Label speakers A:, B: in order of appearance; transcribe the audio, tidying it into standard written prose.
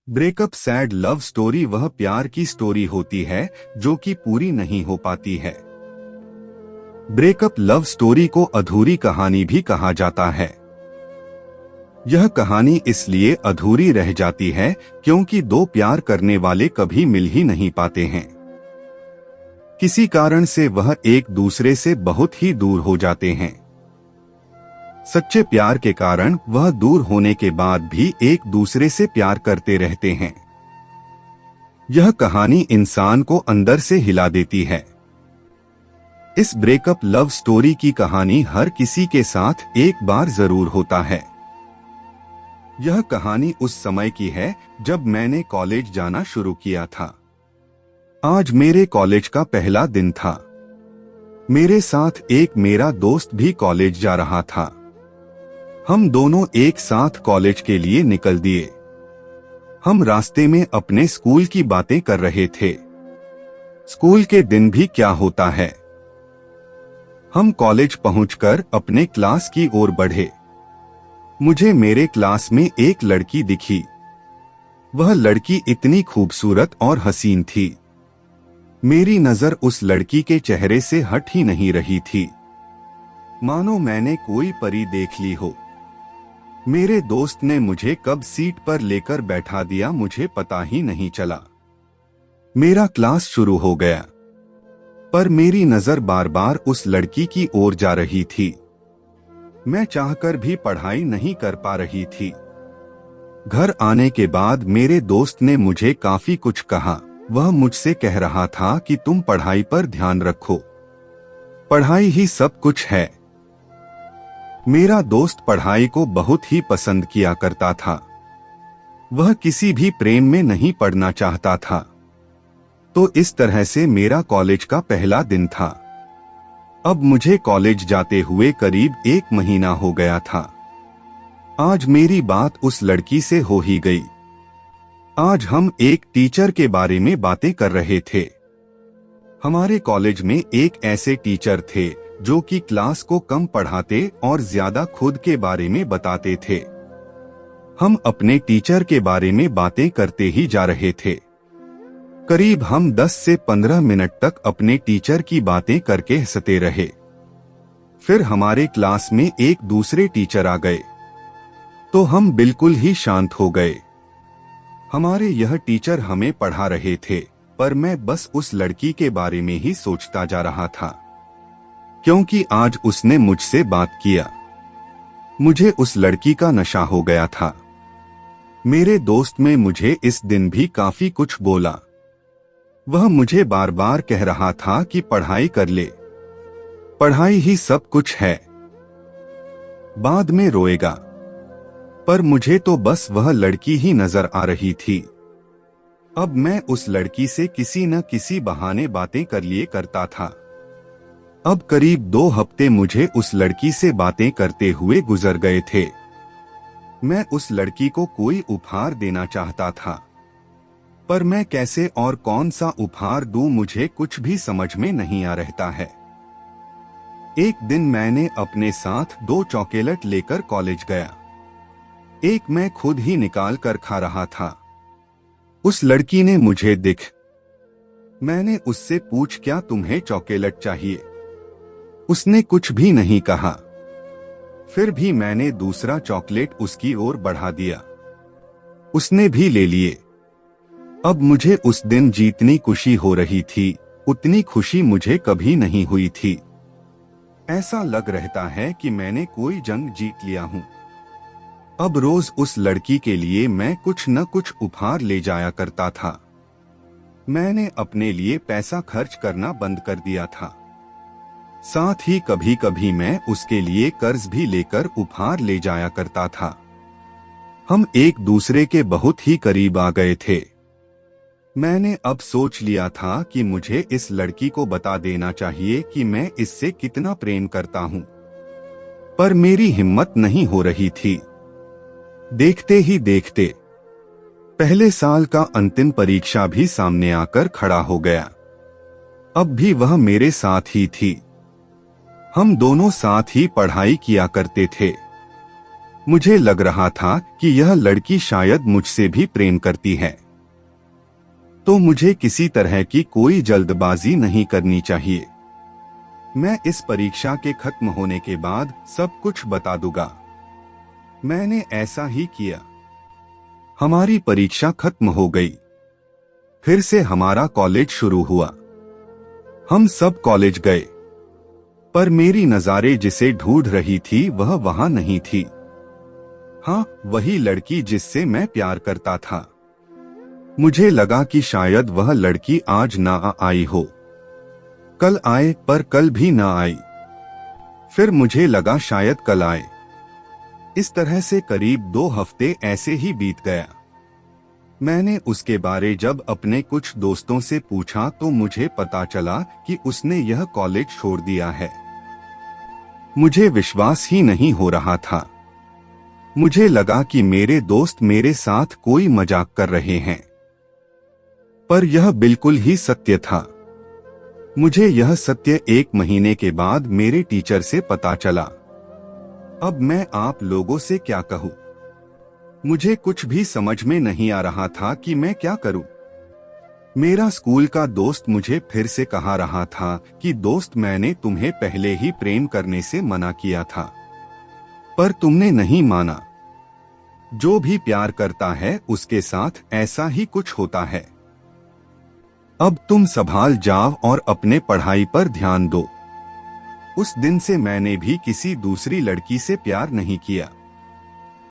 A: Breakup sad love story वह प्यार की स्टोरी होती है जो कि पूरी नहीं हो पाती है। ब्रेकअप लव स्टोरी को अधूरी कहानी भी कहा जाता है। यह कहानी इसलिए अधूरी रह जाती है क्योंकि दो प्यार करने वाले कभी मिल ही नहीं पाते हैं। किसी कारण से वह एक दूसरे से बहुत ही दूर हो जाते हैं। सच्चे प्यार के कारण वह दूर होने के बाद भी एक दूसरे से प्यार करते रहते हैं। यह कहानी इंसान को अंदर से हिला देती है। इस ब्रेकअप लव स्टोरी की कहानी हर किसी के साथ एक बार जरूर होता है। यह कहानी उस समय की है जब मैंने कॉलेज जाना शुरू किया था। आज मेरे कॉलेज का पहला दिन था। मेरे साथ एक मेरा दोस्त भी कॉलेज जा रहा था। हम दोनों एक साथ कॉलेज के लिए निकल दिए। हम रास्ते में अपने स्कूल की बातें कर रहे थे। स्कूल के दिन भी क्या होता है। हम कॉलेज पहुंचकर अपने क्लास की ओर बढ़े। मुझे मेरे क्लास में एक लड़की दिखी। वह लड़की इतनी खूबसूरत और हसीन थी। मेरी नजर उस लड़की के चेहरे से हट ही नहीं रही थी, मानो मैंने कोई परी देख ली हो। मेरे दोस्त ने मुझे कब सीट पर लेकर बैठा दिया मुझे पता ही नहीं चला। मेरा क्लास शुरू हो गया, पर मेरी नजर बार बार उस लड़की की ओर जा रही थी। मैं चाहकर भी पढ़ाई नहीं कर पा रही थी। घर आने के बाद मेरे दोस्त ने मुझे काफी कुछ कहा। वह मुझसे कह रहा था कि तुम पढ़ाई पर ध्यान रखो, पढ़ाई ही सब कुछ है। मेरा दोस्त पढ़ाई को बहुत ही पसंद किया करता था। वह किसी भी प्रेम में नहीं पड़ना चाहता था। तो इस तरह से मेरा कॉलेज का पहला दिन था। अब मुझे कॉलेज जाते हुए करीब 1 महीना हो गया था। आज मेरी बात उस लड़की से हो ही गई। आज हम एक टीचर के बारे में बातें कर रहे थे। हमारे कॉलेज में एक ऐसे टीचर थे जो कि क्लास को कम पढ़ाते और ज्यादा खुद के बारे में बताते थे। हम अपने टीचर के बारे में बातें करते ही जा रहे थे। करीब हम 10 से 15 मिनट तक अपने टीचर की बातें करके हंसते रहे। फिर हमारे क्लास में एक दूसरे टीचर आ गए, तो हम बिल्कुल ही शांत हो गए। हमारे यह टीचर हमें पढ़ा रहे थे, पर मैं बस उस लड़की के बारे में ही सोचता जा रहा था, क्योंकि आज उसने मुझसे बात किया। मुझे उस लड़की का नशा हो गया था। मेरे दोस्त में मुझे इस दिन भी काफी कुछ बोला। वह मुझे बार बार कह रहा था कि पढ़ाई कर ले, पढ़ाई ही सब कुछ है, बाद में रोएगा। पर मुझे तो बस वह लड़की ही नजर आ रही थी। अब मैं उस लड़की से किसी न किसी बहाने बातें कर लिए करता था। अब करीब 2 हफ्ते मुझे उस लड़की से बातें करते हुए गुजर गए थे। मैं उस लड़की को कोई उपहार देना चाहता था, पर मैं कैसे और कौन सा उपहार दूं मुझे कुछ भी समझ में नहीं आ रहता है। एक दिन मैंने अपने साथ 2 चॉकलेट लेकर कॉलेज गया। एक मैं खुद ही निकाल कर खा रहा था। उस लड़की ने मुझे मैंने उससे पूछ क्या तुम्हें चॉकलेट चाहिए। उसने कुछ भी नहीं कहा। फिर भी मैंने दूसरा चॉकलेट उसकी ओर बढ़ा दिया। उसने भी ले लिए। अब मुझे उस दिन जितनी खुशी हो रही थी उतनी खुशी मुझे कभी नहीं हुई थी। ऐसा लग रहता है कि मैंने कोई जंग जीत लिया हूं। अब रोज उस लड़की के लिए मैं कुछ न कुछ उपहार ले जाया करता था। मैंने अपने लिए पैसा खर्च करना बंद कर दिया था। साथ ही कभी कभी मैं उसके लिए कर्ज भी लेकर उपहार ले जाया करता था। हम एक दूसरे के बहुत ही करीब आ गए थे। मैंने अब सोच लिया था कि मुझे इस लड़की को बता देना चाहिए कि मैं इससे कितना प्रेम करता हूं, पर मेरी हिम्मत नहीं हो रही थी। देखते ही देखते पहले साल का अंतिम परीक्षा भी सामने आकर खड़ा हो गया। अब भी वह मेरे साथ ही थी। हम दोनों साथ ही पढ़ाई किया करते थे। मुझे लग रहा था कि यह लड़की शायद मुझसे भी प्रेम करती है, तो मुझे किसी तरह की कोई जल्दबाजी नहीं करनी चाहिए। मैं इस परीक्षा के खत्म होने के बाद सब कुछ बता दूंगा। मैंने ऐसा ही किया। हमारी परीक्षा खत्म हो गई। फिर से हमारा कॉलेज शुरू हुआ। हम सब कॉलेज गए, पर मेरी नज़ारे जिसे ढूंढ रही थी वह वहां नहीं थी। हाँ, वही लड़की जिससे मैं प्यार करता था। मुझे लगा कि शायद वह लड़की आज ना आई हो, कल आए, पर कल भी ना आई। फिर मुझे लगा शायद कल आए। इस तरह से करीब 2 हफ्ते ऐसे ही बीत गया। मैंने उसके बारे जब अपने कुछ दोस्तों से पूछा तो मुझे पता चला कि उसने यह कॉलेज छोड़ दिया है। मुझे विश्वास ही नहीं हो रहा था। मुझे लगा कि मेरे दोस्त मेरे साथ कोई मजाक कर रहे हैं, पर यह बिल्कुल ही सत्य था। मुझे यह सत्य 1 महीने के बाद मेरे टीचर से पता चला। अब मैं आप लोगों से क्या कहूँ? मुझे कुछ भी समझ में नहीं आ रहा था कि मैं क्या करूं। मेरा स्कूल का दोस्त मुझे फिर से कहा रहा था कि दोस्त, मैंने तुम्हें पहले ही प्रेम करने से मना किया था, पर तुमने नहीं माना। जो भी प्यार करता है उसके साथ ऐसा ही कुछ होता है। अब तुम संभाल जाओ और अपने पढ़ाई पर ध्यान दो। उस दिन से मैंने भी किसी दूसरी लड़की से प्यार नहीं किया।